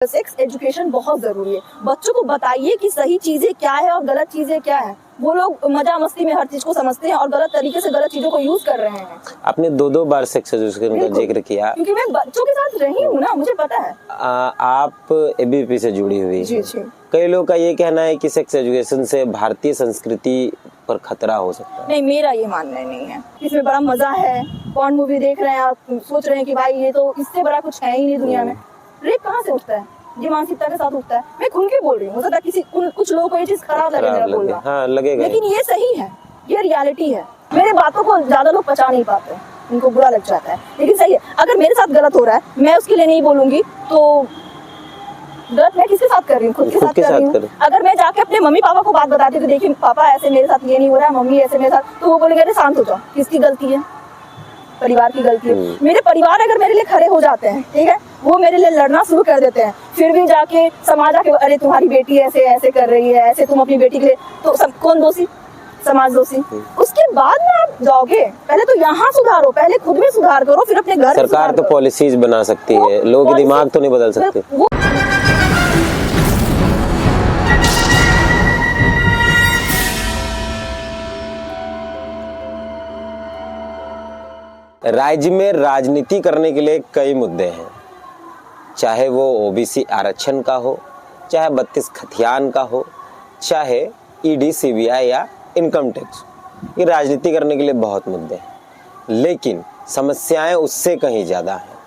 Sex education बहुत जरूरी है। बच्चों को बताइए कि सही चीजें क्या है और गलत चीजें क्या है। वो लोग मजा मस्ती में हर चीज को समझते हैं और गलत तरीके से गलत चीजों को यूज कर रहे हैं। आपने दो बार सेक्स एजुकेशन का जिक्र किया, क्योंकि मैं बच्चों के साथ रही हूँ ना, मुझे पता है। आप एबीवीपी से जुड़ी हुई जी जी। कई लोगों का ये कहना है कि सेक्स एजुकेशन से भारतीय संस्कृति पर खतरा हो सकता है। नहीं, मेरा ये मानना नहीं है। इसमें बड़ा मजा है। पॉर्न मूवी देख रहे हैं आप, सोच रहे हैं कि भाई ये तो इससे बड़ा कुछ है ही नहीं दुनिया में। रेप कहाँ से उठता है? ये मानसिकता के साथ उठता है। मैं खुल के बोल रही हूँ, हो सकता है किसी कुछ लोगों को ये चीज खराब लगे मेरा बोलना। हाँ, लगेगा, लेकिन ये सही है, ये रियलिटी है। मेरे बातों को ज्यादा लोग पचा नहीं पाते, उनको बुरा लग जाता है, लेकिन सही है। अगर मेरे साथ गलत हो रहा है, मैं उसके लिए नहीं बोलूंगी तो गलत मैं किसके साथ कर रही हूँ? खुद के साथ कर रही हूँ। अगर मैं जाके अपने मम्मी पापा को बात बताती हूँ, तो देखिए पापा ऐसे मेरे साथ ये नहीं हो रहा है, मम्मी ऐसे मेरे साथ, तो वो बोलेंगे अरे शांत हो जाओ। किसकी गलती है? परिवार की गलती है। मेरे परिवार अगर मेरे लिए खड़े हो जाते हैं, ठीक है, वो मेरे लिए लड़ना शुरू कर देते हैं, फिर भी जाके समाज आके अरे तुम्हारी बेटी ऐसे ऐसे कर रही है, ऐसे तुम अपनी बेटी के लिए, तो सब कौन दोषी? समाज दोषी। उसके बाद में आप जाओगे, पहले तो यहाँ सुधारो, पहले खुद में सुधार करो, फिर अपने घर। सरकार तो पॉलिसीज बना सकती है, लोगों के दिमाग तो नहीं बदल सकते। राज्य में राजनीति करने के लिए कई मुद्दे हैं, चाहे वो ओबीसी आरक्षण का हो, चाहे 32 खतियान का हो, चाहे ईडी सीबीआई या इनकम टैक्स। ये राजनीति करने के लिए बहुत मुद्दे हैं, लेकिन समस्याएं उससे कहीं ज़्यादा हैं।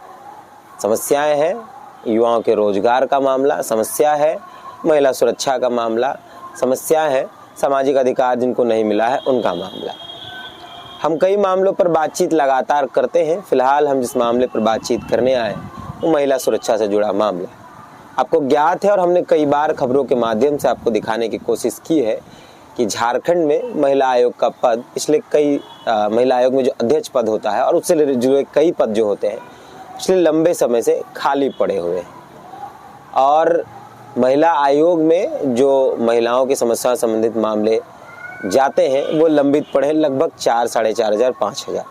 समस्याएं हैं युवाओं के रोजगार का मामला, समस्या है महिला सुरक्षा का मामला, समस्या है सामाजिक अधिकार जिनको नहीं मिला है उनका मामला। हम कई मामलों पर बातचीत लगातार करते हैं। फिलहाल हम जिस मामले पर बातचीत करने आए वो महिला सुरक्षा से जुड़ा मामला आपको ज्ञात है, और हमने कई बार खबरों के माध्यम से आपको दिखाने की कोशिश की है कि झारखंड में महिला आयोग का पद पिछले कई महिला आयोग में जो अध्यक्ष पद होता है और उससे जुड़े कई पद जो होते हैं पिछले लंबे समय से खाली पड़े हुए हैं, और महिला आयोग में जो महिलाओं की समस्या संबंधित मामले जाते हैं वो लंबित पड़े हैं, लगभग 4, 4,500, 5,000।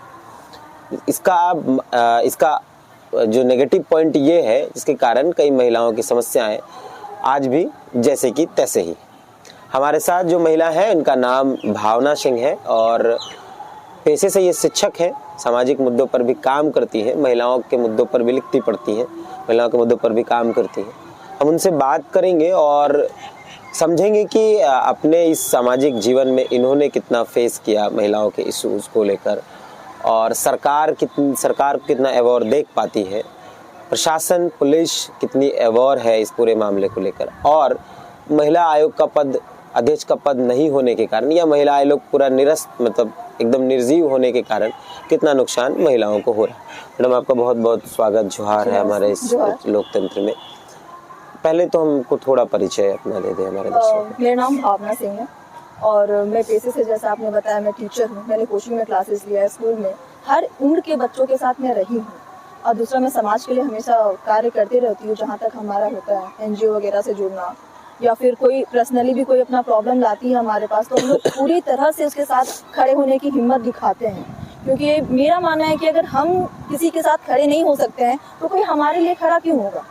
इसका जो नेगेटिव पॉइंट ये है जिसके कारण कई महिलाओं की समस्याएं आज भी जैसे कि तैसे ही। हमारे साथ जो महिला है उनका नाम भावना सिंह है और पेशे से ये शिक्षक हैं, सामाजिक मुद्दों पर भी काम करती है, महिलाओं के मुद्दों पर भी लिखती पढ़ती हैं, महिलाओं के मुद्दों पर भी काम करती हैं। हम उनसे बात करेंगे और समझेंगे कि अपने इस सामाजिक जीवन में इन्होंने कितना फेस किया महिलाओं के इश्यूज को लेकर, और सरकार को कितना अवेयर देख पाती है, प्रशासन पुलिस कितनी अवेयर है इस पूरे मामले को लेकर, और महिला आयोग का पद अध्यक्ष का पद नहीं होने के कारण या महिला आयोग पूरा निरस्त मतलब एकदम निर्जीव होने के कारण कितना नुकसान महिलाओं को हो रहा है। मैडम आपका बहुत बहुत स्वागत, जोहार है हमारे इस लोकतंत्र में। पहले तो हमको थोड़ा परिचय अपना दे दें हमारे दर्शकों को। मेरा नाम भावना सिंह है और मैं पेशे से, जैसा आपने बताया, मैं टीचर हूँ। मैंने कोचिंग में क्लासेस लिया है, स्कूल में हर उम्र के बच्चों के साथ मैं रही हूँ। और दूसरा, मैं समाज के लिए हमेशा कार्य करती रहती हूँ जहाँ तक हमारा होता है, एनजीओ वगैरह से जुड़ना, या फिर कोई पर्सनली भी कोई अपना प्रॉब्लम लाती है हमारे पास, तो हम लोग पूरी तरह से उसके साथ खड़े होने की हिम्मत दिखाते हैं। क्योंकि मेरा मानना है कि अगर हम किसी के साथ खड़े नहीं हो सकते हैं तो कोई हमारे लिए खड़ा क्यों होगा।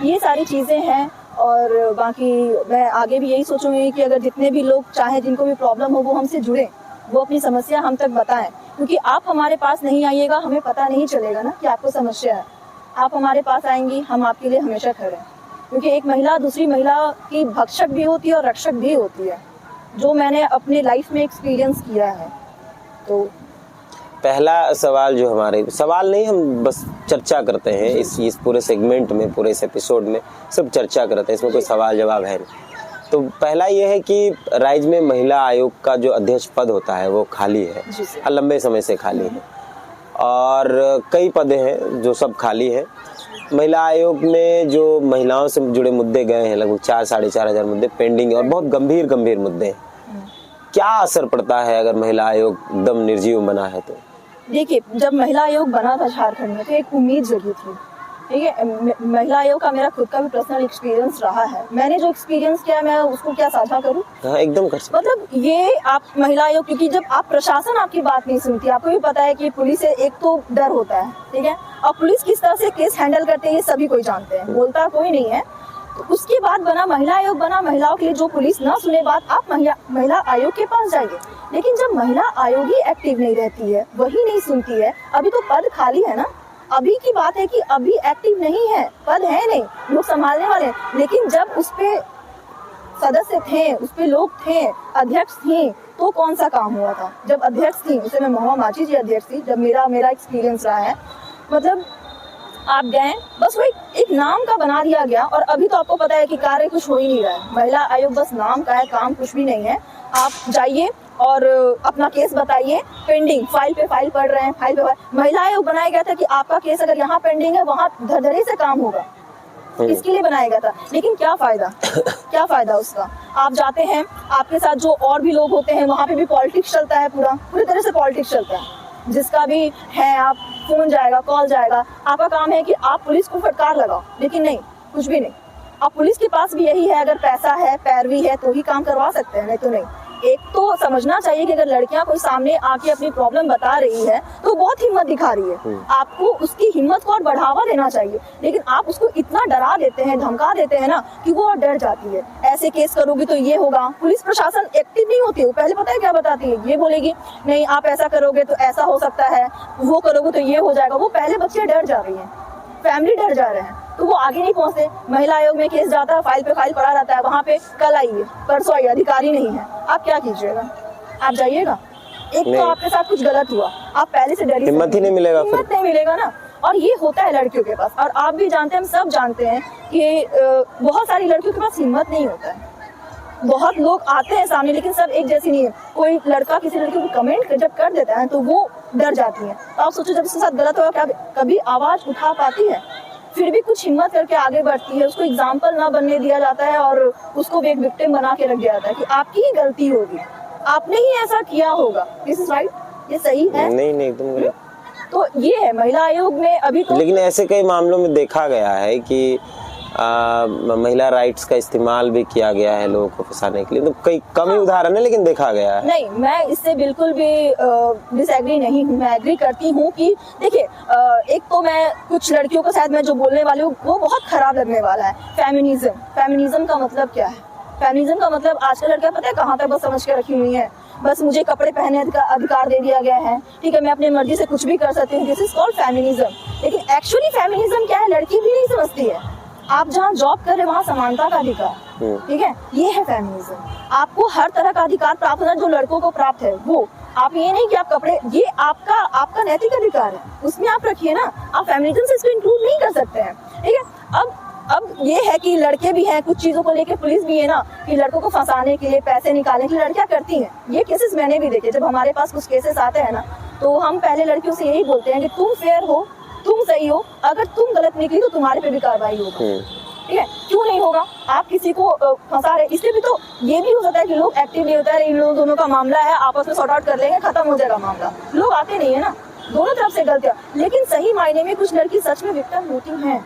ये सारी चीज़ें हैं, और बाकी मैं आगे भी यही सोचूंगी कि अगर जितने भी लोग चाहे, जिनको भी प्रॉब्लम हो, वो हमसे जुड़े, वो अपनी समस्या हम तक बताएं। क्योंकि आप हमारे पास नहीं आइएगा, हमें पता नहीं चलेगा ना कि आपको समस्या है। आप हमारे पास आएंगी, हम आपके लिए हमेशा खड़े हैं। क्योंकि एक महिला दूसरी महिला की भक्षक भी होती है और रक्षक भी होती है, जो मैंने अपने लाइफ में एक्सपीरियंस किया है। तो पहला सवाल जो हमारे सवाल नहीं, हम बस चर्चा करते हैं इस पूरे सेगमेंट में, पूरे इस एपिसोड में सब चर्चा करते हैं, इसमें कोई सवाल जवाब है नहीं। तो पहला ये है कि राज्य में महिला आयोग का जो अध्यक्ष पद होता है वो खाली है, लंबे समय से खाली है, और कई पद हैं जो सब खाली है। महिला आयोग में जो महिलाओं से जुड़े मुद्दे गए हैं लगभग 4, 4,500 मुद्दे पेंडिंग और बहुत गंभीर मुद्दे हैं। क्या असर पड़ता है अगर महिला आयोग एकदम निर्जीव बना है तो? देखिए, जब महिला आयोग बना था झारखंड में तो एक उम्मीद जगी थी ठीक है। महिला आयोग का मेरा खुद का भी पर्सनल एक्सपीरियंस रहा है। मैंने जो एक्सपीरियंस किया मैं उसको क्या साझा करूं? हाँ, एकदम कर सकते। मतलब ये आप महिला आयोग, क्योंकि जब आप प्रशासन आपकी बात नहीं सुनती, आपको भी पता है कि पुलिस से एक तो डर होता है, ठीक है, और पुलिस किस तरह से केस हैंडल करते हैं ये सभी कोई जानते हैं, बोलता कोई नहीं है। तो उसके बाद बना महिला आयोग, बना महिलाओं के लिए। जो पुलिस ना सुने बात, आप महिला आयोग के पास जाइए। लेकिन जब महिला आयोग ही एक्टिव नहीं रहती है, वही नहीं सुनती है, अभी तो पद खाली है ना, अभी की बात है कि अभी एक्टिव नहीं है, पद है नहीं, लोग संभालने वाले हैं। लेकिन जब उस पे सदस्य थे, उस पे लोग थे, अध्यक्ष थी, तो कौन सा काम हुआ था? जब अध्यक्ष थी, उसे मैं महुआ माझी जी अध्यक्ष थी, जब मेरा एक्सपीरियंस रहा है, मतलब आप गए, बस वो एक नाम का बना दिया गया। और अभी तो आपको पता है कि कार्य कुछ हो ही नहीं रहा है। महिला आयोग बस नाम का है, काम कुछ भी नहीं है। आप जाइए और अपना केस बताइए, पेंडिंग, फाइल पे फाइल पढ़ रहे हैं, फाइल पे फाइल। महिला आयोग बनाया गया था कि आपका केस अगर यहाँ पेंडिंग है, वहाँ धड़धड़े से काम होगा, इसके लिए बनाया गया था। लेकिन क्या फायदा क्या फायदा उसका? आप जाते हैं, आपके साथ जो और भी लोग होते हैं, वहाँ पे भी पॉलिटिक्स चलता है, पूरी तरह से पॉलिटिक्स चलता है। जिसका भी है, आप फोन जाएगा, कॉल जाएगा, आपका काम है कि आप पुलिस को फटकार लगाओ, लेकिन नहीं, कुछ भी नहीं। अब पुलिस के पास भी यही है, अगर पैसा है, पैरवी है, तो ही काम करवा सकते हैं, नहीं तो नहीं। एक तो समझना चाहिए कि अगर लड़कियां कोई सामने आके अपनी प्रॉब्लम बता रही है तो बहुत हिम्मत दिखा रही है, आपको उसकी हिम्मत को और बढ़ावा देना चाहिए। लेकिन आप उसको इतना डरा देते हैं, धमका देते हैं ना, कि वो और डर जाती है। ऐसे केस करोगी तो ये होगा। पुलिस प्रशासन एक्टिव नहीं होती है, वो पहले पता है क्या बताती है? ये बोलेगी नहीं, आप ऐसा करोगे तो ऐसा हो सकता है, वो करोगे तो ये हो जाएगा। वो पहले बच्चे डर जा रही है, फैमिली डर जा रहे हैं, तो वो आगे नहीं पहुंचते। महिला आयोग में केस जाता है, फाइल पे फाइल पड़ा रहता है, वहाँ पे कल आइए, परसों आइए, अधिकारी नहीं है, आप क्या कीजिएगा? आप जाइएगा? एक तो आपके साथ कुछ गलत हुआ, आप पहले से डरी, हिम्मत ही नहीं मिलेगा, हिम्मत नहीं मिलेगा ना। और ये होता है लड़कियों के पास, और आप भी जानते हैं, हम सब जानते हैं कि बहुत सारी लड़कियों के पास हिम्मत नहीं होता है। बहुत लोग आते हैं सामने, लेकिन सब एक जैसी नहीं है। कोई लड़का किसी लड़की को कमेंट जब कर देता है तो वो डर जाती है। तो आप सोचो, जब उसके साथ गलत होगा, क्या कभी आवाज उठा पाती है? फिर भी कुछ हिम्मत करके आगे बढ़ती है, उसको एग्जाम्पल ना बनने दिया जाता है और उसको एक विक्टिम बना के रख दिया जाता है कि आपकी ही गलती होगी, आपने ही ऐसा किया होगा। दिस इज राइट, ये सही है? नहीं एकदम गलत। तो ये है महिला आयोग में अभी तो। लेकिन ऐसे कई मामलों में देखा गया है कि महिला राइट्स का इस्तेमाल भी किया गया है लोगों को फंसाने के लिए। तो कई कम ही उदाहरण है, लेकिन देखा गया है। नहीं, मैं इससे बिल्कुल भी डिसएग्री नहीं हूँ। मैं एग्री करती हूँ कि देखिए, एक तो मैं कुछ लड़कियों को शायद मैं जो बोलने वाली हूँ वो बहुत खराब लगने वाला है। फेमिनिज्म का मतलब क्या है? फेमिनिज्म का मतलब आजकल लड़कियां पता है कहाँ तक बस समझ के रखी हुई है, बस मुझे कपड़े पहनने का अधिकार दे दिया गया है, ठीक है, मैं अपनी मर्जी से कुछ भी कर सकती हूँ। This is called feminism. लेकिन एक्चुअली फेमिनिज्म क्या है, लड़की भी नहीं समझती है। आप जहाँ जॉब कर रहे वहाँ समानता का अधिकार, ठीक है, ये है फेमिनिज्म। आपको हर तरह का अधिकार प्राप्त होना जो लड़कों को प्राप्त है, वो आप ये नहीं कि आप कपड़े, ये आपका नैतिक अधिकार है, उसमें आप रखिए ना। आप फेमिनिज्म से इसको इंक्लूड नहीं कर सकते हैं, ठीक है। अब ये है कि लड़के भी हैं, कुछ चीजों को लेके पुलिस भी है ना, कि लड़कों को फंसाने के लिए, पैसे निकालने के लिए लड़कियां करती हैं। ये केसेस मैंने भी देखे। जब हमारे पास कुछ केसेस आते हैं ना, तो हम पहले लड़कियों से यही बोलते हैं कि तुम फेयर हो, तुम सही हो, अगर तुम गलत निकली तो तुम्हारे पे भी कार्रवाई होगा, ठीक है। क्यों नहीं होगा? आप किसी को फंसा रहे, इसलिए भी तो ये भी हो सकता है कि लोग एक्टिव नहीं होता है, इन लोगों दोनों का मामला है, आपस में सॉर्ट आउट कर लेंगे, खत्म हो जाएगा मामला। लोग आते नहीं है ना, दोनों तरफ से गलतियां। लेकिन सही मायने में कुछ लड़की सच में विक्टिम होती हैं,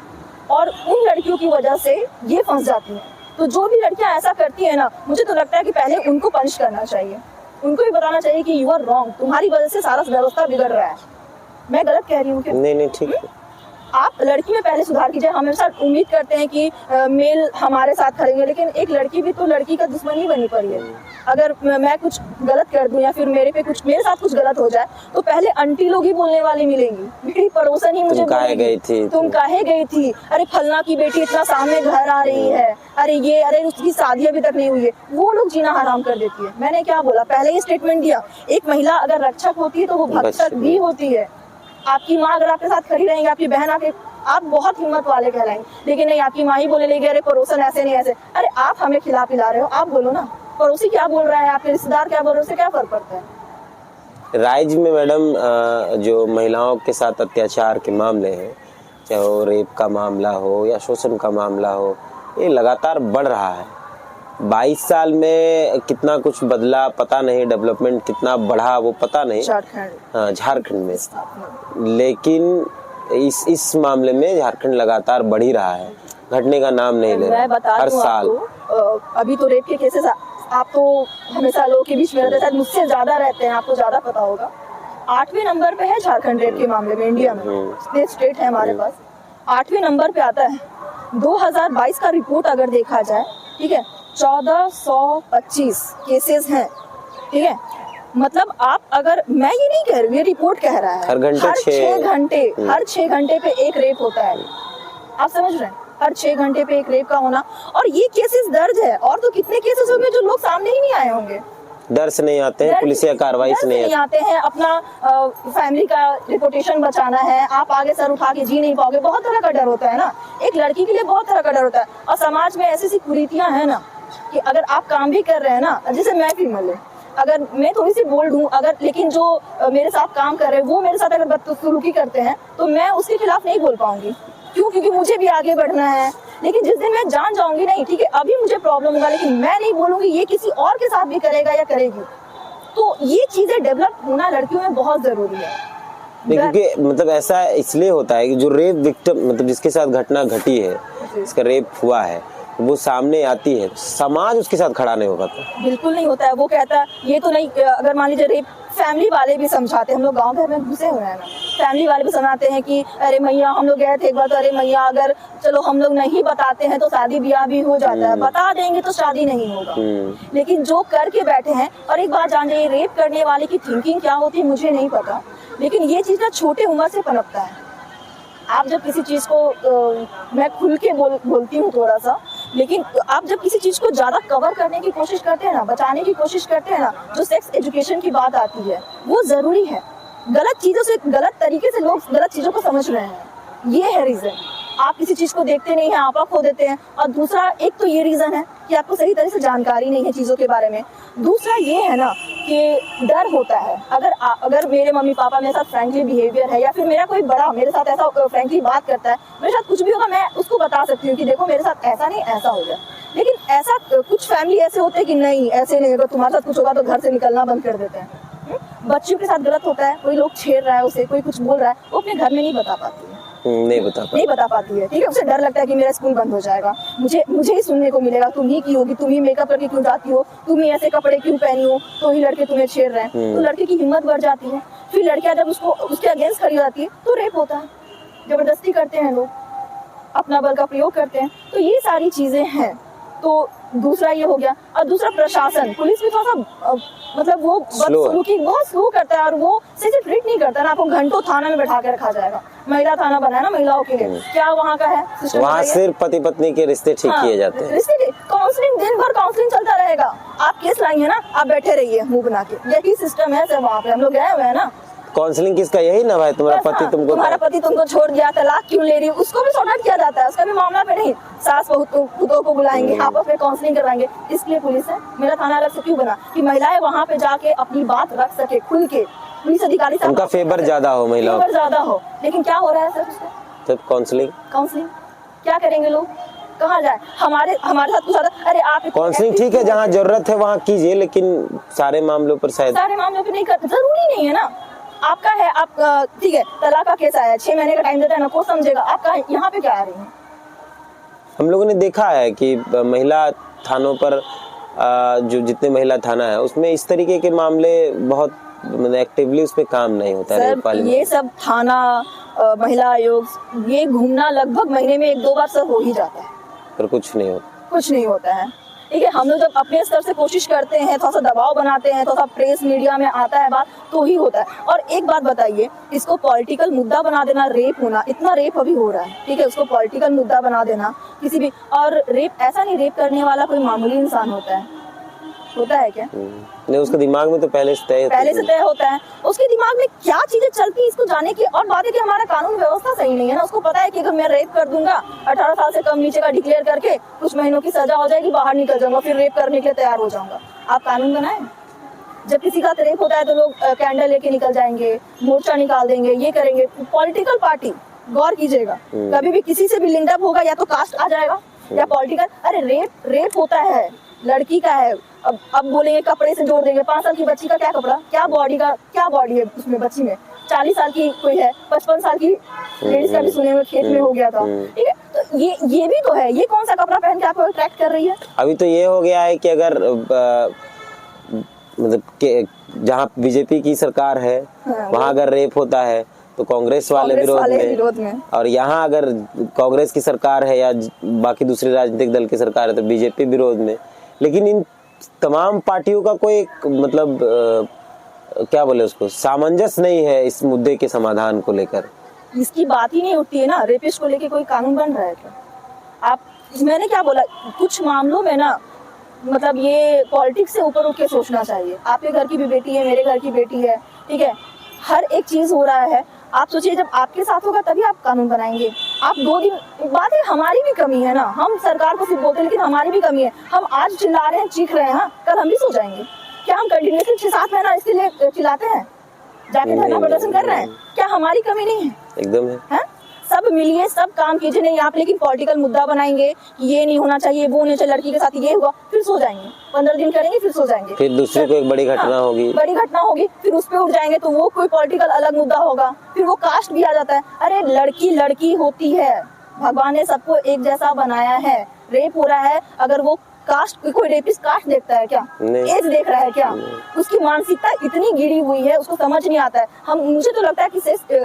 और उन लड़कियों की वजह से ये फंस जाती हैं। तो जो भी लड़कियां ऐसा करती है ना, मुझे तो लगता है कि पहले उनको पनिश करना चाहिए, उनको भी बताना चाहिए कि यू आर रॉन्ग, तुम्हारी वजह से सारा व्यवस्था बिगड़ रहा है। मैं गलत कह रही हूँ क्या? नहीं ठीक है। आप लड़की में पहले सुधार कीजिए। हमेशा उम्मीद करते हैं कि मेल हमारे साथ खड़ेंगे, लेकिन एक लड़की भी तो लड़की का दुश्मन ही बनी पड़ी है। अगर मैं कुछ गलत कर दूं या फिर मेरे साथ कुछ गलत हो जाए, तो पहले आंटी लोग ही बोलने वाली मिलेंगी, मेरी पड़ोसन ही मुझे तुम काहे गई थी, अरे फलना की बेटी इतना सामने घर आ रही है, अरे उसकी शादी अभी तक नहीं हुई है, वो लोग जीना हराम कर देती है। मैंने क्या बोला? पहले ही स्टेटमेंट दिया, एक महिला अगर रक्षक होती है तो वो भक्षक भी होती है। आपकी माँ अगर आपके साथ खड़ी रहेंगी, आपकी बहन आके, आप बहुत हिम्मत वाले कहलाएंगे। लेकिन नहीं, आपकी माँ ही बोले लेगी अरे पड़ोसन ऐसे नहीं ऐसे। अरे आप हमें खिला पिला रहे हो, आप बोलो ना। पड़ोसी क्या बोल रहा है, आपके रिश्तेदार क्या बोल रहे हैं, उससे क्या फर्क पड़ता है? राज्य में मैडम जो महिलाओं के साथ अत्याचार के मामले हैं, चाहे वो रेप का मामला हो या शोषण का मामला हो, ये लगातार बढ़ रहा है। 22 साल में कितना कुछ बदला पता नहीं, डेवलपमेंट कितना बढ़ा वो पता नहीं, झारखंड में। लेकिन इस मामले में झारखंड लगातार बढ़ ही रहा है, घटने का नाम नहीं ले मैं बता रहा हर दूं साल। आपको, अभी तो रेप के केसेस आप तो हमेशा लोगों के बीच में रहते हैं, शायद मुझसे ज्यादा रहते हैं, आपको ज्यादा पता होगा। 8वें नंबर पे है झारखंड रेप के मामले में इंडिया में, इतने स्टेट है हमारे पास, 8वें नंबर पे आता है। 2022 का रिपोर्ट अगर देखा जाए, ठीक है, 1425 केसेस हैं, ठीक है। मतलब आप अगर, मैं ये नहीं कह रही हूँ, ये रिपोर्ट कह रहा है, हर घंटे हर 6 घंटे पे एक रेप होता है। आप समझ रहे हैं, हर 6 घंटे पे एक रेप का होना, और ये केसेस दर्ज है। और तो कितने केसेस होंगे जो लोग सामने ही नहीं आए होंगे, डर से नहीं आते हैं, पुलिस या कार्रवाई से नहीं आते हैं। अपना फैमिली का रिपुटेशन बचाना है, आप आगे सर उठा के जी नहीं पाओगे, बहुत तरह का डर होता है ना। एक लड़की के लिए बहुत तरह का डर होता है। और समाज में ऐसी सी कुरीतियां हैं ना कि अगर आप काम भी कर रहे हैं ना, जैसे मैं फीमेल हूँ, अगर मैं थोड़ी सी बोल्ड हूँ अगर, लेकिन जो मेरे साथ काम कर रहे हैं वो मेरे साथ अगर बदसलूकी करते हैं तो मैं उसके खिलाफ नहीं बोल पाऊंगी। क्यों? क्योंकि मुझे भी आगे बढ़ना है। लेकिन जिस दिन मैं जान जाऊंगी नहीं, ठीक है, अभी मुझे प्रॉब्लम होगा, लेकिन मैं नहीं बोलूंगी, ये किसी और के साथ भी करेगा या करेगी, तो ये चीजें डेवलप होना लड़कियों में बहुत जरूरी है। क्योंकि मतलब ऐसा इसलिए होता है कि जो रेप विक्टिम, मतलब जिसके साथ घटना घटी है, जिसका रेप हुआ है, वो सामने आती है, समाज उसके साथ खड़ा नहीं हो पाता। बिल्कुल नहीं होता है। वो कहता है ये तो नहीं, अगर मान लीजिए रेप, फैमिली वाले भी समझाते हैं, हम लोग गांव घर में घुसे हुए हैं ना, फैमिली वाले भी समझाते हैं कि अरे मैया हम लोग गए थे एक बार, तो अरे मैया अगर चलो हम लोग नहीं बताते हैं तो शादी ब्याह भी हो जाता है, बता देंगे तो शादी नहीं होगा। लेकिन जो करके बैठे हैं, और एक बात जान जाइए, रेप करने वाले की थिंकिंग क्या होती है मुझे नहीं पता, लेकिन ये चीज ना छोटे उम्र से पनपता है। आप जब किसी चीज को मैं खुल के बोलती हूँ थोड़ा सा, लेकिन आप जब किसी चीज को ज्यादा कवर करने की कोशिश करते हैं ना, बचाने की कोशिश करते हैं ना, जो सेक्स एजुकेशन की बात आती है वो जरूरी है। गलत चीजों से, गलत तरीके से लोग गलत चीजों को समझ रहे हैं, ये है रीजन। आप किसी चीज को देखते नहीं है, आपा खो देते हैं। और दूसरा एक तो ये रीजन है कि आपको सही तरह से जानकारी नहीं है चीजों के बारे में। दूसरा ये है ना कि डर होता है। अगर मेरे मम्मी पापा मेरे साथ फ्रैंकली बिहेवियर है, या फिर मेरा कोई बड़ा मेरे साथ ऐसा फ्रैंकली बात करता है, मेरे साथ कुछ भी होगा, मैं उसको बता सकती हूँ कि देखो मेरे साथ ऐसा नहीं, ऐसा हो गया। लेकिन ऐसा कुछ फैमिली ऐसे होते हैं कि नहीं, ऐसे नहीं, अगर तुम्हारे साथ कुछ होगा तो घर से निकलना बंद कर देते हैं। बच्चों के साथ गलत होता है, कोई लोग छेड़ रहा है उसे, कोई कुछ बोल रहा है, वो अपने घर में नहीं बता पाती है, नहीं बता पाती है, ठीक है। उसे डर लगता है कि मेरा स्कूल बंद हो जाएगा, मुझे ही सुनने को मिलेगा, तुम ही की होगी, तुम ही मेकअप करके क्यों जाती हो, तुम ही ऐसे कपड़े क्यों पहनी हो, तो ही लड़के तुम्हें छेड़ रहे हैं। तो लड़के की हिम्मत बढ़ जाती है। फिर लड़कियां जब उसके अगेंस्ट खड़ी हो जाती है तो रेप होता है, जबरदस्ती करते हैं लोग, अपना बल का प्रयोग करते हैं। तो ये सारी चीजें हैं। तो दूसरा ये हो गया। और दूसरा प्रशासन, पुलिस भी थोड़ा सा मतलब वो बदसलूकी बहुत स्लो करता है, और वो सही से ट्रीट नहीं करता ना। आपको घंटों थाना में बैठा के रखा जाएगा, महिला थाना बना है ना महिलाओं के लिए, क्या वहाँ का है सिस्टम? वहाँ सिर्फ पति पत्नी के रिश्ते ठीक किए जाते हैं। काउंसलिंग, दिन भर काउंसलिंग चलता रहेगा। आप केस लाई है ना, आप बैठे रहिए मुंह बना के, यही सिस्टम है सर वहाँ पे। हम लोग गए हुए हैं ना। काउंसलिंग किसका? यही ना भाई, तुम्हारा पति तुमको छोड़ गया, तलाक क्यों ले रही है, उसको भी सॉर्ट आउट किया जाता है। उसका भी मामला पे नहीं, सास बहू को बुलाएंगे, आपस में काउंसलिंग करवाएंगे। इसलिए पुलिस है। मेरा थाना अलग से क्यों बना कि महिलाएं वहाँ पे जाके अपनी बात रख सके खुल के, पुलिस अधिकारी से उनका फेवर ज्यादा हो, महिलाओं फेवर ज्यादा हो। लेकिन क्या हो रहा है सर? सिर्फ काउंसलिंग क्या करेंगे लोग? कहाँ जाए? हमारे साथ कुछ आता, अरे आप काउंसलिंग ठीक है, जहाँ जरूरत है वहाँ कीजिए, लेकिन सारे मामलों पर नहीं करते, जरूरी नहीं है ना। आपका है, आप ठीक है, तलाक का केस आया, 6 महीने का टाइम देता है ना, कोई समझेगा। आपका यहाँ पे क्या आ रही है? हम लोगों ने देखा है कि महिला थानों पर जो जितने महिला थाना है उसमें इस तरीके के मामले बहुत एक्टिवली उस पे काम नहीं होता है। ये सब थाना, महिला आयोग, ये घूमना लगभग महीने में 1-2 बार सब हो ही जाता है, पर कुछ नहीं होता है। ठीक है, हम लोग जब अपने स्तर से कोशिश करते हैं, थोड़ा सा दबाव बनाते हैं, थोड़ा सा प्रेस मीडिया में आता है बात, तो ही होता है। और एक बात बताइए, इसको पॉलिटिकल मुद्दा बना देना, रेप होना, इतना रेप अभी हो रहा है, ठीक है, उसको पॉलिटिकल मुद्दा बना देना किसी भी। और रेप ऐसा नहीं, रेप करने वाला कोई मामूली इंसान होता है क्या? नहीं, उसके दिमाग में तो पहले से तय होता है। उसके दिमाग में क्या चीजें चलती है इसको जाने की। और बात है कि हमारा कानून व्यवस्था सही नहीं है ना। उसको पता है कि अगर मैं रेप कर दूंगा, 18 साल से कम नीचे का डिक्लेयर करके कुछ महीनों की सजा हो जाएगी, बाहर निकल जाऊंगा, फिर रेप करने के लिए तैयार हो जाऊंगा। आप कानून बनाए। जब किसी का रेप होता है तो लोग कैंडल लेके निकल जाएंगे, मोर्चा निकाल देंगे, ये करेंगे। पॉलिटिकल पार्टी, गौर कीजिएगा, कभी भी किसी से भी लिंकअप होगा या तो कास्ट आ जाएगा या पॉलिटिकल। अरे रेप होता है, लड़की का है, अब बोलेंगे कपड़े से जोड़ देंगे। 5 साल की बच्ची का क्या कपड़ा, क्या बॉडी है उसमें, बच्ची में 40 साल की कोई है, 55 साल की लेडीज का भी सुने हुए खेत में हो गया था, ठीक है। तो ये भी तो है, ये कौन सा कपड़ा पहन के आपको अट्रैक्ट कर रही है? अभी तो ये हो गया है कि अगर मतलब जहाँ बीजेपी की सरकार है वहाँ अगर रेप होता है तो कांग्रेस वाले विरोध में, और यहाँ अगर कांग्रेस की सरकार है या बाकी दूसरे राजनीतिक दल की सरकार है तो बीजेपी विरोध में। लेकिन इन तमाम पार्टियों का कोई मतलब क्या बोले उसको, सामंजस्य नहीं है इस मुद्दे के समाधान को लेकर। इसकी बात ही नहीं उठती है ना। रेपिस्ट को लेके कोई कानून बन रहा है क्या? आप, मैंने क्या बोला, कुछ मामलों में ना मतलब ये पॉलिटिक्स से ऊपर उठ के सोचना चाहिए। आपके घर की भी बेटी है, मेरे घर की बेटी है, ठीक है, हर एक चीज हो रहा है। आप सोचिए जब आपके साथ होगा तभी आप कानून बनाएंगे। आप 2 दिन, बात है हमारी भी कमी है ना, हम सरकार को सिर्फ बोलते हैं लेकिन हमारी भी कमी है। हम आज चिल्ला रहे हैं, चीख रहे हैं, हाँ, कल हम भी सो जाएंगे। क्या हम कंटिन्यूसली 6-7 महीना इसके लिए चिल्लाते हैं, जाके धरना प्रदर्शन कर रहे हैं? क्या हमारी कमी नहीं है? एकदम है। सब मिलिए, सब काम कीजिए। नहीं आप लेकिन पॉलिटिकल मुद्दा बनाएंगे कि ये नहीं होना चाहिए, वो नहीं चाहिए, लड़की के साथ ये हुआ, फिर सो जाएंगे। 15 दिन करेंगे फिर सो जाएंगे, फिर दूसरे को एक बड़ी घटना होगी, बड़ी घटना होगी, फिर उस पे उठ जाएंगे तो वो कोई पॉलिटिकल अलग मुद्दा होगा, फिर वो कास्ट भी आ जाता है। अरे लड़की लड़की होती है, भगवान ने सबको एक जैसा बनाया है। रेप हो रहा है, अगर वो कास्ट, कोई रेपिस्ट कास्ट देखता है क्या? एज देख रहा है क्या? उसकी मानसिकता इतनी गिरी हुई है, उसको समझ नहीं आता है। मुझे तो लगता है कि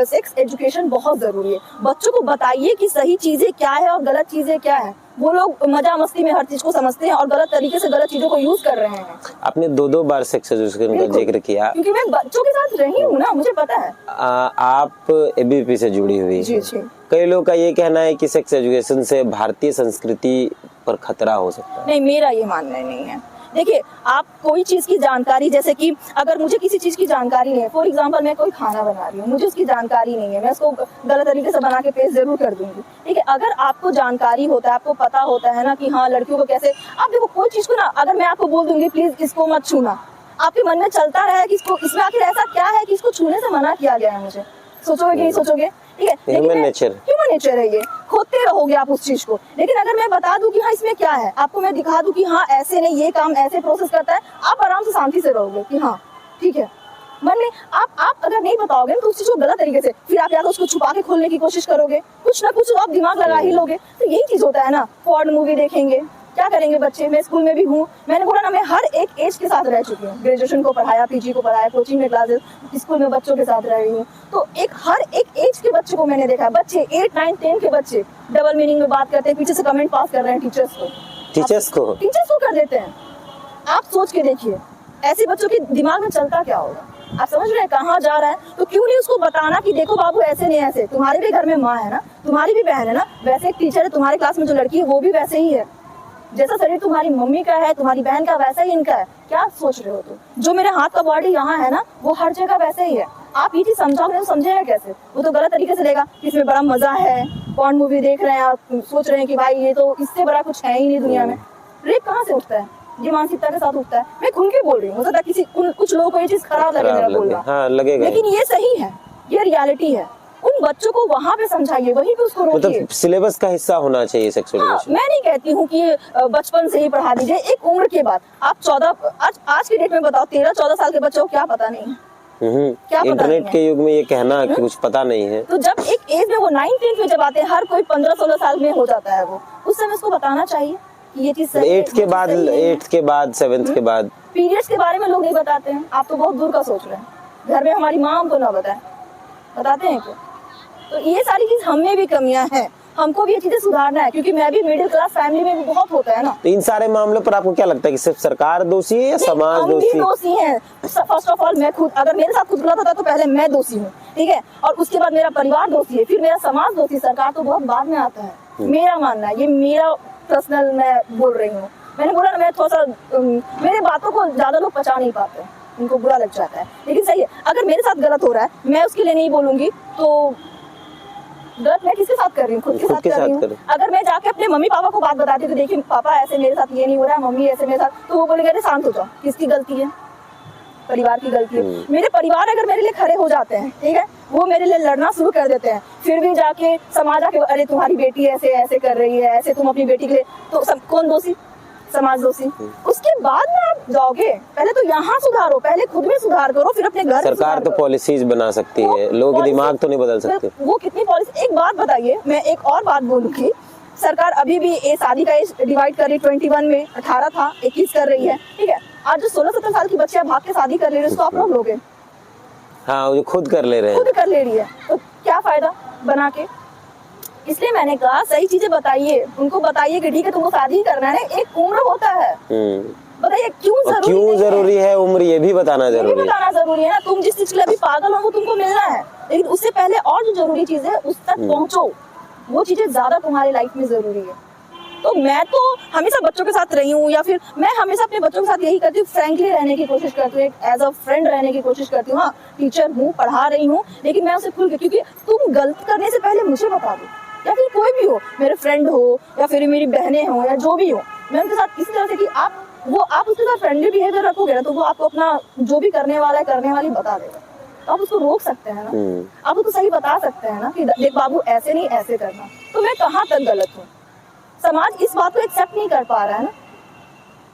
सेक्स एजुकेशन बहुत जरूरी है। बच्चों को बताइए कि सही चीजें क्या है और गलत चीजें क्या है। वो लोग मजा मस्ती में हर चीज को समझते हैं और गलत तरीके से गलत चीजों को यूज कर रहे हैं। आपने 2 बार सेक्स एजुकेशन का जिक्र किया, क्योंकि मैं बच्चों के साथ रही हूँ ना, मुझे पता है। आप एबीवीपी से जुड़ी हुई जी जी। कई लोग का ये कहना है कि सेक्स एजुकेशन से भारतीय संस्कृति पर खतरा हो सकता है। नहीं, मेरा ये मानना नहीं है। देखिए, आप कोई चीज की जानकारी, जैसे कि अगर मुझे किसी चीज की जानकारी नहीं है, फॉर एग्जांपल मैं कोई खाना बना रही हूँ, मुझे उसकी जानकारी नहीं है, मैं उसको गलत तरीके से बना के पेश जरूर कर दूंगी, ठीक है। अगर आपको जानकारी होता है, आपको पता होता है ना कि हाँ लड़कियों को कैसे, आप देखो कोई चीज को ना, अगर मैं आपको बोल दूंगी प्लीज इसको मत छूना, आपके मन में चलता रहे कि इसको, इसमें आखिर ऐसा क्या है कि इसको छूने से मना किया गया है मुझे, सोचोगे कि नहीं सोचोगे? ठीक है, ह्यूमन नेचर है ये, खोदते रहोगे आप उस चीज को। लेकिन अगर मैं बता दूं कि हाँ इसमें क्या है, आपको मैं दिखा दूं कि हाँ ऐसे नहीं, ये काम ऐसे प्रोसेस करता है, आप आराम से शांति से रहोगे कि हाँ ठीक है। मन में आप अगर नहीं बताओगे तो उस चीज को गलत तरीके से, फिर आप या तो उसको छुपा के खोलने की कोशिश करोगे, कुछ ना कुछ आप दिमाग लगा ही लोगे। तो यही चीज होता है ना, पॉर्न मूवी देखेंगे, क्या करेंगे बच्चे। मैं स्कूल में भी हूँ, मैंने बोला ना, मैं हर एक एज के साथ रह चुकी हूँ। ग्रेजुएशन को पढ़ाया, पीजी को पढ़ाया, कोचिंग में क्लासेस, स्कूल में बच्चों के साथ रही हूँ। तो हर एक एज के बच्चे को मैंने देखा। बच्चे 8, 9, 10 के बच्चे डबल मीनिंग में बात करते हैं, पीछे से कमेंट पास कर रहे हैं टीचर्स को कर देते हैं। आप सोच के देखिए, ऐसे बच्चों के दिमाग में चलता क्या होगा? आप समझ रहे हैं कहाँ जा रहा है? तो क्यों नहीं उसको बताना कि देखो बाबू ऐसे नहीं ऐसे, तुम्हारे भी घर में माँ है ना, तुम्हारी भी बहन है ना, वैसे एक टीचर है, तुम्हारे क्लास में जो लड़की है वो भी वैसे ही है, जैसा शरीर तुम्हारी मम्मी का है, तुम्हारी बहन का, वैसा ही इनका है। क्या सोच रहे हो तुम? जो मेरे हाथ का बॉडी यहाँ है ना, वो हर जगह वैसे ही है। आप ये चीज समझाओगे तो समझेगा कैसे? वो तो गलत तरीके से लेगा, इसमें बड़ा मजा है, पॉर्न मूवी देख रहे हैं, आप सोच रहे हैं कि भाई ये तो इससे बड़ा कुछ है ही नहीं दुनिया में। रेप कहाँ से उठता है? ये मानसिकता के साथ उठता है। मैं खुल के बोल रही हूँ, हो सकता है कुछ लोगों को ये चीज खराब लगे मेरा बोलना, हाँ, लगेगा, लेकिन ये सही है, ये रियलिटी है। उन बच्चों को वहाँ पे समझाइए, वहीं पे उसको रोकिए। मतलब सिलेबस का हिस्सा होना चाहिए सेक्स एजुकेशन। मैं नहीं कहती हूँ कि बचपन से ही पढ़ा दीजिए, एक उम्र के बाद। आप 14, आज की डेट में बताओ, 13-14 साल के बच्चों को क्या पता नहीं है? क्या पता? इंटरनेट के युग में ये कहना कि कुछ पता नहीं है। तो जब एक एज में वो 9-10 में जब आते हैं, हर कोई 15-16 साल में हो जाता है, वो उस समय उसको बताना चाहिए कि ये चीज 8th के बाद 7th के बाद पीरियड्स के बारे में लोग नहीं बताते हैं। आप तो बहुत दूर का सोच रहे हैं। घर में हमारी माँ हमको ना बताते हैं क्या? तो ये सारी चीज हमें भी कमियां हैं, हमको भी ये चीजें सुधारना है, क्योंकि मैं भी मिडिल क्लास फैमिली में भी बहुत होता है ना। तो इन सारे मामलों पर आपको क्या लगता है कि सिर्फ सरकार दोषी है या समाज दोषी? हम भी दोषी हैं। फर्स्ट ऑफ ऑल मैं खुद, अगर मेरे साथ कुछ गलत होता है तो पहले मैं दोषी हूँ, ठीक है, और उसके बाद मेरा परिवार दोषी है, फिर मेरा समाज दोषी, सरकार तो बहुत बाद में आता है। मेरा मानना है, ये मेरा पर्सनल मैं बोल रही हूँ। मैंने बोला ना, मैं थोड़ा सा मेरे बातों को ज्यादा लोग पचा नहीं पाते, उनको बुरा लग जाता है, लेकिन सही है। अगर मेरे साथ गलत हो रहा है, मैं उसके लिए नहीं बोलूंगी, तो गलत मैं किसके साथ कर रही हूँ? खुद के साथ कर रही हूँ। अगर मैं जाके अपने मम्मी पापा को बात बताती हूँ, तो देखिए पापा ऐसे मेरे साथ ये नहीं हो रहा है, मम्मी ऐसे मेरे साथ, तो वो बोलेंगे अरे शांत हो जाओ। किसकी गलती है? परिवार की गलती है। मेरे परिवार अगर मेरे लिए खड़े हो जाते हैं, ठीक है, वो मेरे लिए लड़ना शुरू कर देते हैं, फिर भी जाके समाज आके अरे तुम्हारी बेटी ऐसे ऐसे कर रही है, ऐसे तुम अपनी बेटी के लिए, तो सब कौन दोषी? समाज दोषी। उसके बाद में आप जाओगे, पहले तो यहाँ सुधारो, पहले खुद में सुधार करो, फिर अपने घर में सरकार सुधार तो करो। पॉलिसीज बना सकती है, लोगों के दिमाग तो नहीं बदल सकते। वो कितनी पॉलिसी, एक बात बताइए, मैं एक और बात बोलूंगी, सरकार अभी भी ये शादी का एज डिवाइड कर रही, 21 में 18 था 21 कर रही है, ठीक है। आज जो 16-17 साल की बच्चियां भाग के शादी कर ले रही है, उसको आप लोग लोगे? हाँ, वो खुद कर ले रहे हैं। खुद कर ले रही है, तो क्या फायदा बना के? इसलिए मैंने कहा सही चीजें बताइए, उनको बताइए कि ठीक है तुमको शादी करना है, एक उम्र होता है, बताइए क्यों और जरूरी क्यों नहीं है? जरूरी है उम्र, ये भी बताना ये भी जरूरी है। बताना जरूरी है ना। तुम जिस चीज के लिए अभी पागल हो वो तुमको मिलना है, लेकिन उससे पहले और जो जरूरी चीज है उस तक पहुंचो, वो चीजें ज्यादा तुम्हारी लाइफ में जरूरी है। तो मैं तो हमेशा बच्चों के साथ रही हूँ, या फिर मैं हमेशा अपने बच्चों के साथ यही करती हूँ, फ्रैंकली रहने की कोशिश करती हूँ, एज अ फ्रेंड रहने की कोशिश करती हूँ। हाँ, टीचर हूँ, पढ़ा रही हूँ, लेकिन मैं उसे खुल के, क्योंकि तुम गलत करने से पहले मुझे बता दो, या फिर कोई भी हो, मेरे फ्रेंड हो या फिर मेरी बहनें हो या जो भी हो, मैं उनके साथ इस तरह से कि आप उसके साथ फ्रेंडली बिहेवियर रखोगे ना, तो वो आपको अपना जो भी करने वाला है करने वाली बता देगा, तो आप उसको रोक सकते हैं ना, आप उसको सही बता सकते हैं ना कि देख बाबू ऐसे नहीं ऐसे करना। तो मैं कहाँ तक गलत हूँ? समाज इस बात को एक्सेप्ट नहीं कर पा रहा है ना,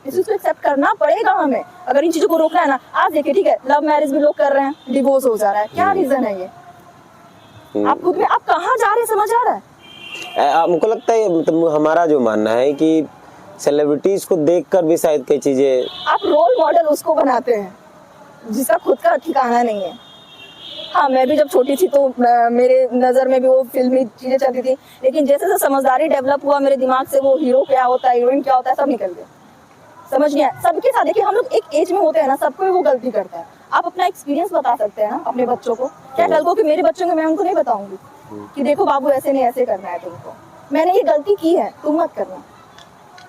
इस चीज को एक्सेप्ट करना पड़ेगा हमें अगर इन चीजों को रोकना है ना। आज देखिए, ठीक है, लव मैरिज भी लोग कर रहे हैं, डिवोर्स हो जा रहा है, क्या रीजन है ये? आप खुद में आप कहाँ जा रहे हैं, समझ आ रहा है? हमको लगता है, मतलब हमारा जो मानना है कि सेलिब्रिटीज को देखकर भी शायद कई चीजें, आप रोल मॉडल उसको बनाते हैं जिसका खुद का ठिकाना नहीं है। हाँ, मैं भी जब छोटी थी तो मेरे नजर में भी वो फिल्मी चीजें चलती थी, लेकिन जैसे जैसे समझदारी डेवलप हुआ मेरे दिमाग से, वो हीरो क्या होता है, हीरोइन क्या होता है, सब निकल गया, समझ गया। सबके साथ देखिए, हम लोग एक एज में होते हैं ना, सबको वो गलती करता है। आप अपना एक्सपीरियंस बता सकते हैं ना अपने बच्चों को, क्या कल को कि मेरे बच्चों को मैं उनको नहीं बताऊंगी कि देखो बाबू ऐसे नहीं ऐसे करना है तुमको, मैंने ये गलती की है, तुम मत करना।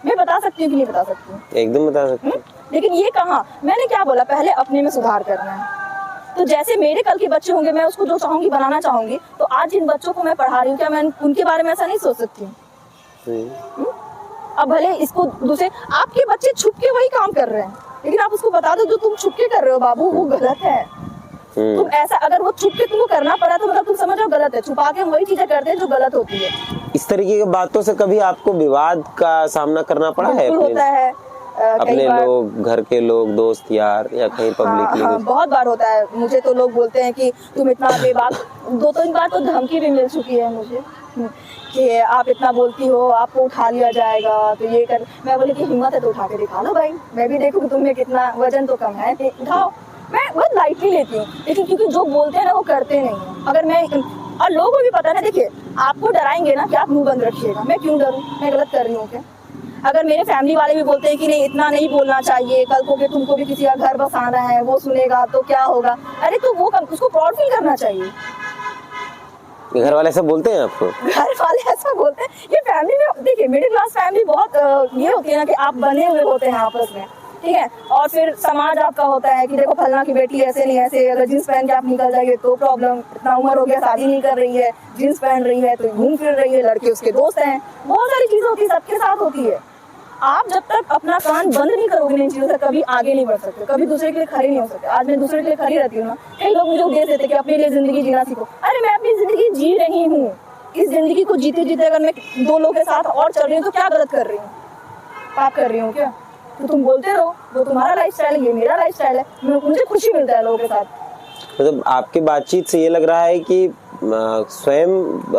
मैं बता सकती हूँ कि नहीं बता सकती हूँ? एकदम बता सकते हैं। लेकिन ये कहा, मैंने क्या बोला, पहले अपने में सुधार करना है। तो जैसे मेरे कल के बच्चे होंगे, मैं उसको जो चाहूंगी बनाना चाहूंगी, तो आज जिन बच्चों को मैं पढ़ा रही हूँ, क्या मैं उनके बारे में ऐसा नहीं सोच सकती हूँ? अब भले इसको दूसरे आपके बच्चे छुप के वही काम कर रहे हैं, लेकिन आप उसको बता दो जो तुम छुप के कर रहे हो बाबू वो गलत है। तुम ऐसा, अगर वो छुप के तुमको करना पड़ा तो मतलब तुम समझ रहे हो गलत है, छुपा के हम वही चीजें करते हैं जो गलत होती है। इस तरीके की बातों से कभी आपको विवाद का सामना करना पड़ा है? होता है, अपने लोग, घर के लोग, दोस्त यार, या कहीं पब्लिकली? हाँ, बहुत बार होता है। मुझे तो लोग बोलते हैं कि तुम इतना बेबाक, 2-3 बार तो धमकी भी मिल चुकी है मुझे कि आप इतना बोलती हो, आपको उठा लिया जाएगा, तो ये कर। मैं बोली कि हिम्मत है तो उठा के दिखा लो भाई, मैं भी देखूँ तुम्हें कितना, वजन तो कम है, उठाओ। मैं बहुत लाइटली लेती हूँ, लेकिन क्योंकि जो बोलते हैं ना वो करते नहीं है। अगर मैं, और लोगों को भी पता है ना, देखिए आपको डराएंगे ना कि आप मुंह बंद रखिएगा, मैं क्यों डरूं, मैं गलत कर रही हूँ क्या? अगर मेरे फैमिली वाले भी बोलते हैं कि नहीं इतना नहीं बोलना चाहिए, कल को कि तुमको भी किसी का घर बसाना है, वो सुनेगा तो क्या होगा, अरे तो वो उसको प्राउड फील करना चाहिए। घर वाले ऐसा बोलते हैं आपको? घर वाले ऐसा बोलते हैं, ये फैमिली में देखिए, मिडिल क्लास फैमिली बहुत ये होती है ना कि आप बने हुए होते हैं आपस में, ठीक है। और फिर समाज आपका होता है कि देखो फलना की बेटी ऐसे नहीं ऐसे, अगर जींस पहन के आप निकल जाइए तो प्रॉब्लम, इतना उम्र हो गया शादी नहीं कर रही है, जींस पहन रही है तो घूम फिर रही है, लड़के उसके दोस्त हैं, बहुत सारी चीजें होती है, सबके साथ होती है। आप जब तक अपना कान बंद नहीं करोगे इन चीजों से, कभी आगे नहीं बढ़ सकते, कभी दूसरे के लिए खड़े नहीं हो सकते। आज मैं दूसरे के लिए खड़ी रहती हूँ ना, कई लोग मुझे उपदेश देते कि अपने लिए जिंदगी जीना सीखो। अरे मैं अपनी जिंदगी जी रही हूँ, इस जिंदगी को जीते जीते अगर मैं 2 लोगों के साथ और चल रही हूँ तो क्या गलत कर रही हूँ? पाप कर रही हूँ क्या? तो तुम बोलते रहो, वो तुम्हारा लाइफस्टाइल है, ये मेरा लाइफस्टाइल है, मुझे खुशी मिलता है लोगों के साथ। मतलब आपकी बातचीत से ये लग रहा है कि स्वयं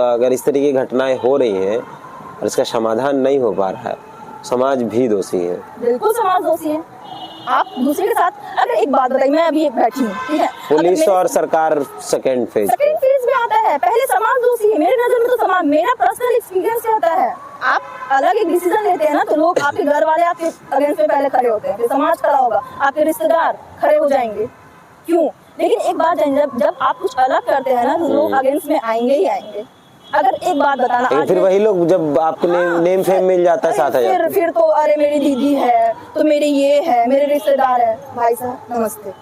अगर इस तरह की घटनाएं हो रही हैं और इसका समाधान नहीं हो पा रहा है, समाज भी दोषी है। बिल्कुल समाज दोषी है। आप दूसरे के साथ, अगर एक बात बताइए, मैं अभी एक बैठी हूँ, ठीक है, पुलिस और सरकार सेकंड फेज में आता है, पहले समाज दोषी है मेरे नजर में। तो समाज, मेरा पर्सनल एक्सपीरियंस कहता है, आप अलग एक डिसीजन लेते हैं ना, तो लोग आपके घर वाले आपके अगेंस्ट में पहले खड़े होते हैं, फिर समाज खड़ा होगा, आपके रिश्तेदार खड़े हो जाएंगे। क्यों? लेकिन एक बात जानिए, जब आप कुछ अलग करते हैं ना तो लोग अगेंस्ट में आएंगे ही आएंगे। अगर एक बात बताना, फिर वही लोग जब आपको नेम फेम मिल जाता है साथ आ जाते हैं। फिर तो अरे मेरी दीदी है तो मेरे ये है, मेरे रिश्तेदार है, भाई साहब नमस्ते,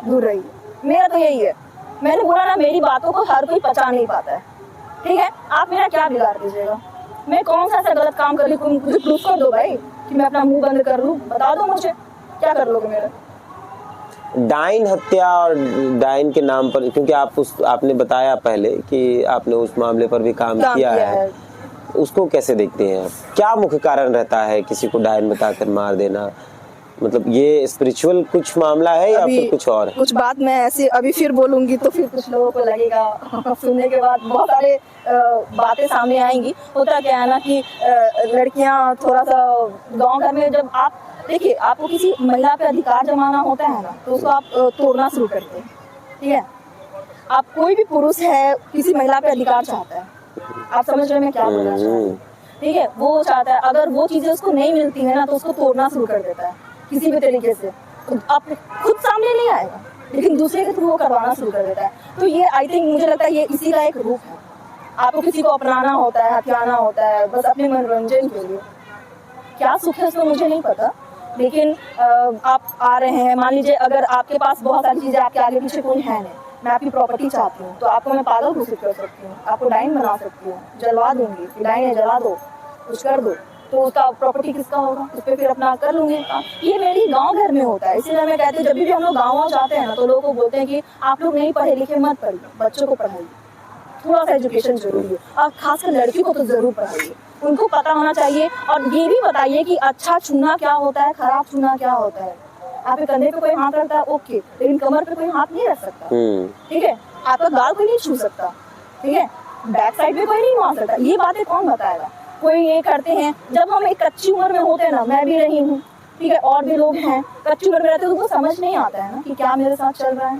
दूर रहिए। मेरा तो यही है, मैंने बोला ना, मेरी बातों को हर कोई पहचान नहीं पाता है, ठीक है। आप मेरा क्या बिगाड़ दीजिएगा? मैं कौन सा ऐसा गलत काम कर रही हूँ, मुझे प्रूफ कर दो भाई कि मैं अपना मुंह बंद कर लूँ, बता दो मुझे, क्या कर लोगे मेरा? डाइन हत्या और डाइन के नाम पर, क्योंकि आपने बताया पहले कि आपने उस मामले पर भी काम किया है, उसको कैसे देखते हैं आप? क्या मुख्य कारण रहता है किसी को डायन बताकर मार देना? मतलब ये स्पिरिचुअल कुछ मामला है या फिर कुछ और है? कुछ बात मैं ऐसे अभी फिर बोलूंगी तो फिर कुछ लोगों को लगेगा सुनने के बाद बहुत सारे बातें सामने आएंगी। होता क्या है ना कि लड़कियां थोड़ा सा गांव घर में, जब आप देखिए आपको किसी महिला पे अधिकार जमाना होता है ना, तो उसको आप तोड़ना शुरू करते हैं। ठीक है, आप कोई भी पुरुष है किसी महिला पे अधिकार चाहता है, आप समझ रहे हैं मैं क्या बोलना चाहती हूँ? ठीक है, वो चाहता है, अगर वो चीजें उसको नहीं मिलती है ना तो उसको तोड़ना शुरू कर देता है किसी भी तरीके से। तो आप खुद सामने नहीं आएगा लेकिन दूसरे के थ्रू वो करवाना शुरू कर देता है। तो ये आई थिंक मुझे लगता है ये इसी का एक रूप है। आपको किसी को अपनाना होता है, हथियाना होता है बस अपने मनोरंजन के लिए। क्या सुख है उसमें मुझे नहीं पता, लेकिन आप आ रहे हैं, मान लीजिए अगर आपके पास बहुत सारी चीजें, आपके आगे पीछे कोई है नहीं, मैं आपकी प्रॉपर्टी चाहती हूँ तो आपको मैं पागल घोषित कर सकती हूँ, आपको डाइन बना सकती हूँ, जलवा दूंगी कि डाइन है जला दो, कुछ कर दो, तो उसका प्रॉपर्टी किसका होगा? उस पर फिर अपना कर लूंगी। ये मेरी गांव घर में होता है, इसीलिए मैं कहती हूँ जब भी हम लोग गाँव जाते हैं ना तो लोगों को बोलते हैं कि आप लोग नहीं पढ़े लिखे मत पढ़िए, बच्चों को पढ़ाइए, थोड़ा सा एजुकेशन जरूरी है, और खासकर लड़कियों को तो जरूर पढ़ाइए, उनको पता होना चाहिए। और ये भी बताइए कि अच्छा छूना क्या होता है, खराब छूना क्या होता है। आपके कंधे पे कोई हाथ रखता है ओके, लेकिन कमर पे कोई हाथ नहीं रख सकता। ठीक है, आपका गाल कोई नहीं छू सकता। ठीक है, बैक साइड पे कोई नहीं मार सकता। ये बातें कौन बताएगा? कोई ये करते हैं, जब हम एक कच्ची उम्र में होते हैं ना, मैं भी रही हूँ, ठीक है, और भी लोग हैं कच्ची उम्र में रहते हैं, तो उनको समझ नहीं आता है ना कि क्या मेरे साथ चल रहा है।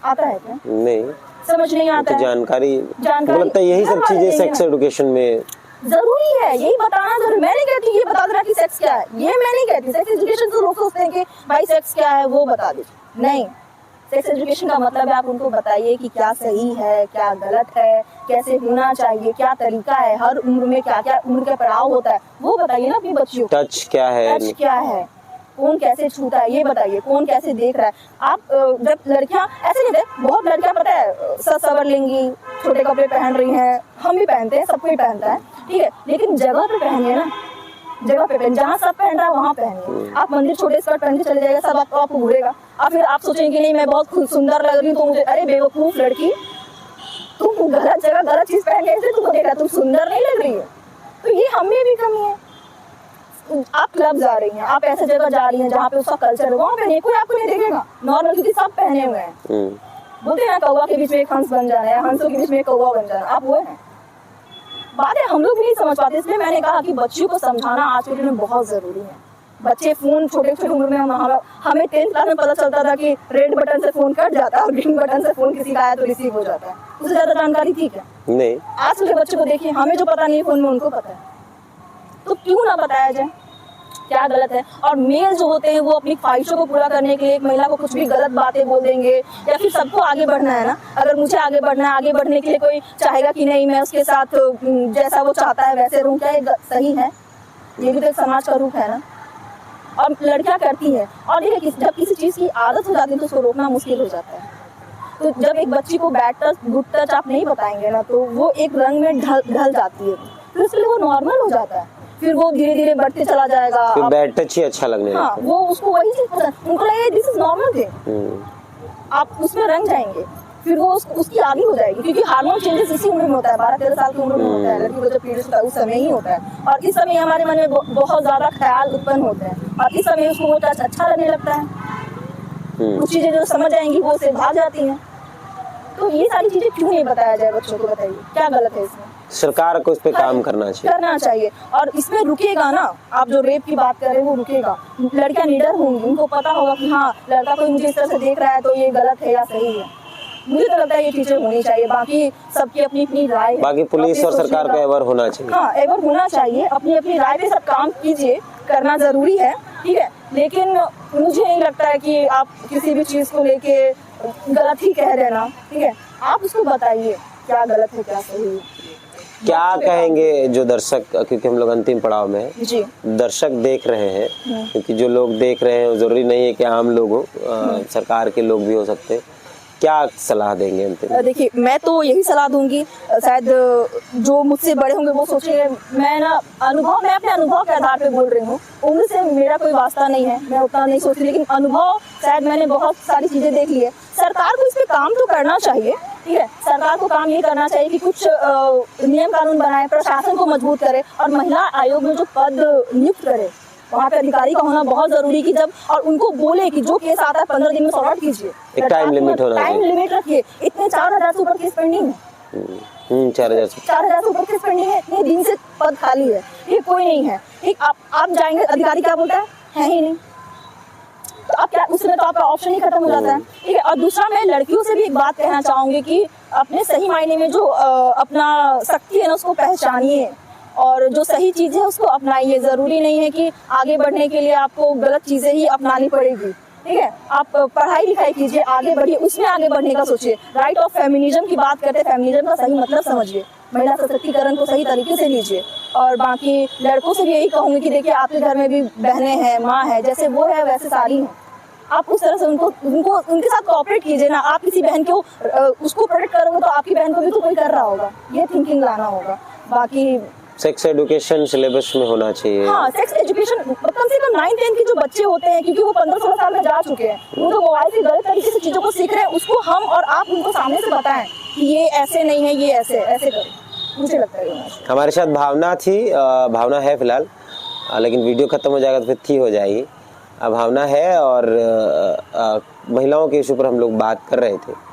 आता है क्या? नहीं, समझ नहीं आता है। जानकारी लगता है यही सब चीजें सेक्स एजुकेशन में जरूरी है, यही बताना जरूरी। मैं नहीं कहती ये बता देना कि सेक्स क्या है, ये मैं नहीं कहती। सेक्स एजुकेशन तो लोग सोचते हैं कि भाई सेक्स क्या है वो बता दीजिए, नहीं। सेक्स एजुकेशन का मतलब है आप उनको बताइए कि क्या सही है, क्या गलत है, कैसे होना चाहिए, क्या तरीका है, हर उम्र में क्या क्या उम्र का पड़ाव होता है वो बताइए ना अपनी बच्चियों को। टच क्या है, टच क्या है, कौन कैसे छूता है ये बताइए, कौन कैसे देख रहा है। आप जब लड़कियां ऐसे नहीं थे, बहुत लड़कियां पता है सवर लेंगी, छोटे कपड़े पहन रही हैं, हम भी पहनते हैं, सब कोई पहनता है, ठीक है, लेकिन जगह पे पहनिए ना, जगह पे पहन, जहाँ सब पहन रहा है वहाँ पहनिए। आप मंदिर छोटे स्कर्ट पहन के चले जाएगा, सब आपको घूरेगा, और फिर आप सोचेंगे नहीं मैं बहुत सुंदर लग रही हूँ तो मुझे, अरे बेवकूफ लड़की, तुम गलत जगह गलत चीज पहन के तुमको देख रहा, तुम सुंदर नहीं लग रही है। तो ये हमें भी कमी है। आप क्लब जा रही हैं, आप ऐसे जगह जा रही हैं जहाँ पे उसका कल्चर है, वहाँ पे नहीं, कोई आपको नहीं देखेगा, नॉर्मल, क्योंकि सब पहने हुए हैं। बोलते हैं ना कौवा के बीच में एक हंस बन जाना है, हंसों के बीच में एक कौवा बन जाना, आप वो हैं। बात है हम लोग भी नहीं समझ पाते, इसलिए मैंने कहा कि बच्चियों को समझाना आज के दिन में बहुत जरूरी है। बच्चे फोन छोटे छोटे उम्र में, हमें 10th क्लास में पता चलता था कि रेड बटन से फोन कट जाता है और ग्रीन बटन से फोन किसी का आया तो रिसीव हो जाता है। उससे ज्यादा जानकारी थी क्या? नहीं। आज के बच्चे को देखिए, हमें जो पता नहीं फोन में उनको पता है, तो क्यों ना बताया जाए क्या गलत है। और मेल जो होते हैं वो अपनी ख्वाहिशों को पूरा करने के लिए एक महिला को कुछ भी गलत बातें बोल देंगे, या फिर सबको आगे बढ़ना है ना, अगर मुझे आगे बढ़ना है, आगे बढ़ने के लिए कोई चाहेगा कि नहीं मैं उसके साथ जैसा वो चाहता है वैसे रहूं, क्या ये सही है? ये भी तो एक समाज का रूप है ना। और लड़कियां करती है, और देखिए जब किसी चीज की आदत हो जाती है तो उसको रोकना मुश्किल हो जाता है। तो जब एक बच्ची को बैड टच गुड टच आप नहीं बताएंगे ना, तो वो एक रंग में ढल जाती है, फिर उसके लिए वो नॉर्मल हो जाता है, फिर वो धीरे धीरे बढ़ते चला जाएगा, फिर बैड टच ही अच्छा लगने लगता है। हाँ, वो उसको वही चीज पसंद, उनको लगेगा दिस इज नॉर्मल थिंग, आप उसमें रंग जाएंगे, फिर वो उसकी आदि हो जाएगी, क्योंकि हार्मोन चेंजेस इसी उम्र में होता है, 12-13 साल की उम्र में होता है, लड़की को जब पीरियड्स होता है उस समय ही होता है, और इस समय हमारे मन में बहुत ज्यादा ख्याल उत्पन्न होते हैं, और इस समय उसको वो टच अच्छा लगने लगता है, कुछ चीजें जो समझ आएंगी वो उसे भाग जाती हैं। तो ये सारी चीजें क्यों नहीं बताया जाए बच्चों को, बताइए क्या गलत है इसमें? सरकार को इस पे काम करना चाहिए और इसमें रुकेगा ना। आप जो रेप की बात कर रहे हैं वो रुकेगा, लड़कियां निडर होंगी, उनको पता होगा कि हाँ लड़का कोई मुझे इस तरह से देख रहा है तो ये गलत है या सही है। मुझे तो लगता है ये चीजें होनी चाहिए, बाकी सबकी अपनी अपनी राय है, बाकी पुलिस और सरकार का एवर होना चाहिए। हाँ, एवर होना चाहिए, अपनी अपनी राय पे सब काम कीजिए, करना जरूरी है, ठीक है, लेकिन मुझे नहीं लगता है कि आप किसी भी चीज को लेके गलत ही कह देना, ठीक है, आप उसको बताइए क्या गलत है क्या सही है। क्या कहेंगे जो दर्शक, क्योंकि हम लोग अंतिम पड़ाव में हैं जी, दर्शक देख रहे हैं, क्योंकि जो लोग देख रहे हैं जरूरी नहीं है कि आम लोग हो, सरकार के लोग भी हो सकते हैं, क्या सलाह देंगे अंतिम? देखिए मैं तो यही सलाह दूंगी, शायद जो मुझसे बड़े होंगे वो सोचेंगे, मैं अपने अनुभव के आधार पे बोल रही हूँ, उम्र से मेरा कोई वास्ता नहीं है, मैं उतना नहीं सोचती, लेकिन अनुभव शायद मैंने बहुत सारी चीजें देख ली है। सरकार को इस पे काम तो करना चाहिए, ठीक है, सरकार को काम ये करना चाहिए कि कुछ नियम कानून बनाए, प्रशासन को मजबूत करे और महिला आयोग में जो पद नियुक्त करे वहाँ पे अधिकारी का होना बहुत जरूरी कि जब और उनको बोले कि जो केस आता है 15 दिन में सॉर्ट आउट कीजिए। एक टाइम लिमिट होना चाहिए। टाइम लिमिट रखिए। इतने 4000 से ऊपर केस पेंडिंग है। 4000 से ऊपर केस पेंडिंग है। इतने दिन से पद खाली है, ये कोई नहीं है। ठीक, आप जाएंगे, अधिकारी क्या बोलता है ही नहीं, तो आप क्या, उसमें तो आपका ऑप्शन ही खत्म हो जाता है। ठीक है, और दूसरा मैं लड़कियों से भी एक बात कहना चाहूंगी कि अपने सही मायने में जो अपना शक्ति है ना उसको पहचानिए और जो सही चीज है उसको अपनाइए। जरूरी नहीं है कि आगे बढ़ने के लिए आपको गलत चीजें ही अपनानी पड़ेगी। ठीक है, आप पढ़ाई लिखाई कीजिए, आगे बढ़िए, उसमें आगे बढ़ने का सोचिए। राइट ऑफ फेमिनिज्म की बात करते हैं, फेमिनिज्म का सही मतलब समझिए, महिला सशक्तिकरण को सही तरीके से लीजिए। और बाकी लड़कों से भी यही कहूंगी कि देखिए आपके घर में भी बहनें हैं, माँ है, जैसे वो है वैसे सारी हैं। आप उस तरह से उनको उनके साथ कोऑपरेट कीजिए ना। आप किसी बहन को उसको प्रोटेक्ट करोगे तो आपकी बहन को भी तो कोई कर रहा होगा, ये थिंकिंग लाना होगा। बाकी सेक्स एजुकेशन सिलेबस में होना चाहिए। हाँ, सेक्स एजुकेशन कम से कम 9-10 के जो बच्चे होते हैं, क्योंकि वो 15-16 साल में जा चुके हैं, वो तो मोबाइल से गलत तरीके से चीजों को सीख रहे हैं, उसको हम और आप उनको सामने से बताएं कि ये ऐसे नहीं है, ये ऐसे ऐसे करें। मुझे लगता है हमारे साथ भावना थी, भावना है फिलहाल, लेकिन वीडियो खत्म हो जाएगा तो फिर थी हो जाएगी। भावना है और महिलाओं के इशू पर हम लोग बात कर रहे थे।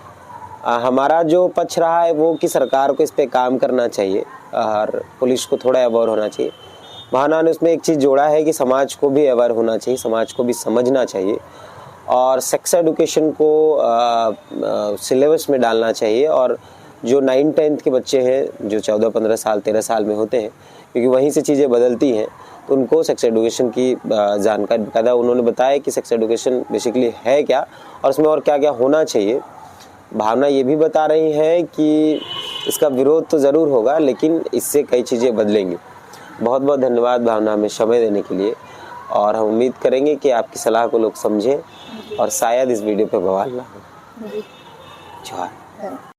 हमारा जो पक्ष रहा है वो कि सरकार को इस पे काम करना चाहिए और पुलिस को थोड़ा अवेयर होना चाहिए। भावना ने उसमें एक चीज़ जोड़ा है कि समाज को भी अवेयर होना चाहिए, समाज को भी समझना चाहिए और सेक्स एजुकेशन को सिलेबस में डालना चाहिए। और जो 9-10 के बच्चे हैं जो 14-15 साल 13 साल में होते हैं, क्योंकि वहीं से चीज़ें बदलती हैं, तो उनको सेक्स एजुकेशन की जानकारी बकायदा उन्होंने बताया कि सेक्स एजुकेशन बेसिकली है क्या और उसमें और क्या क्या होना चाहिए। भावना ये भी बता रही है कि इसका विरोध तो ज़रूर होगा लेकिन इससे कई चीज़ें बदलेंगी। बहुत बहुत धन्यवाद भावना हमें समय देने के लिए और हम उम्मीद करेंगे कि आपकी सलाह को लोग समझें और शायद इस वीडियो पे बवाल ना हो। जोहार।